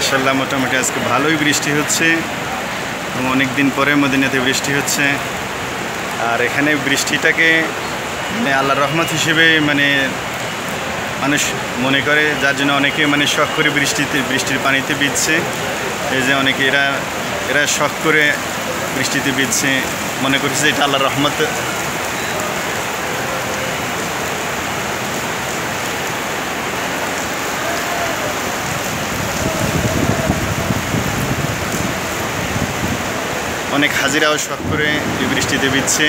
মাশাআল্লাহ মোটামুটি আজকে ভালোই বৃষ্টি হচ্ছে এবং অনেক দিন পরে মদিনাতে বৃষ্টি হচ্ছে। আর এখানে বৃষ্টিটাকে মানে আল্লাহর রহমত হিসেবে মানে মানুষ মনে করে, যার জন্য অনেকে মানে শখ করে বৃষ্টির পানিতে ভিজছে। এই যে অনেকে এরা শখ করে বৃষ্টিতে ভিজছে, মনে করছে এটা আল্লাহর রহমত। অনেক হাজিরাও শখ করে এই বৃষ্টিতে ভিজছে।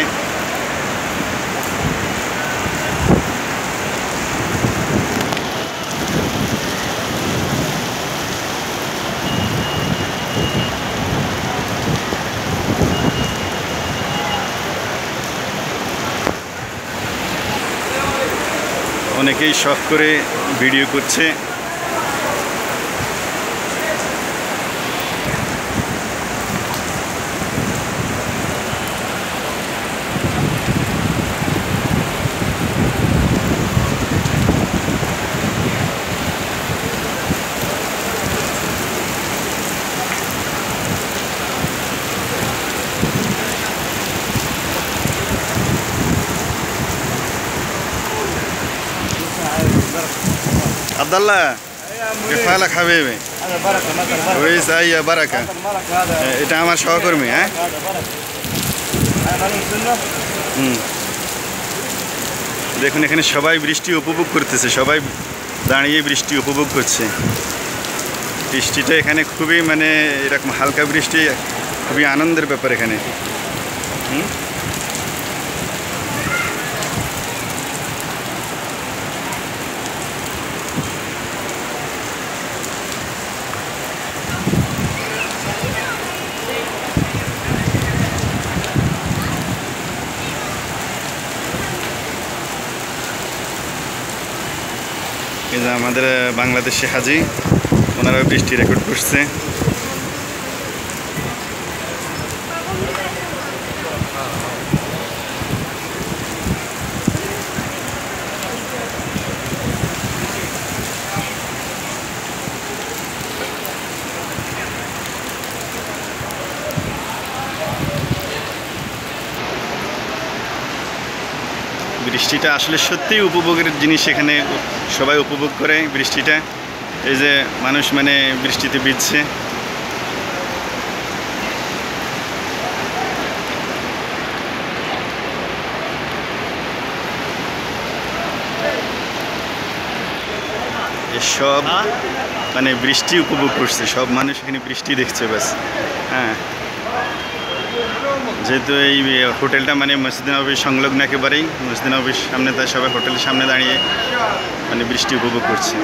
অনেকেই শখ করে ভিডিও করছে। عبد الله كيف حالك حبيبي؟ هذا بركه مثل بركه كويس اي بركه هذا এটা আমার সহকর্মী। হ্যাঁ هذا بركه انا بني سنه দেখুন এখানে সবাই বৃষ্টি উপভোগ করতেছে, সবাই দাঁড়িয়ে বৃষ্টি উপভোগ করছে। বৃষ্টিটা এখানে খুবই মানে এরকম হালকা বৃষ্টি খুবই আনন্দের ব্যাপার এখানে। এই যে আমাদের বাংলাদেশি হাজি, ওনারা বৃষ্টি রেকর্ড করছে। বৃষ্টিটা আসলে সত্যিই উপভোগের জিনিস, এখানে সবাই উপভোগ করে বৃষ্টিটা। এই যে মানুষ মানে বৃষ্টিতে ভিজছে। সব মানে বৃষ্টি উপভোগ করছে, সব মানুষ এখানে বৃষ্টি দেখছে ব্যাস। হ্যাঁ, যেহেতু এই হোটেলটা মানে মসজিদ নববীর সংলগ্ন একেবারেই, মসজিদ নববীর সামনে, তাই সবাই হোটেলের সামনে দাঁড়িয়ে মানে বৃষ্টি উপভোগ করছে।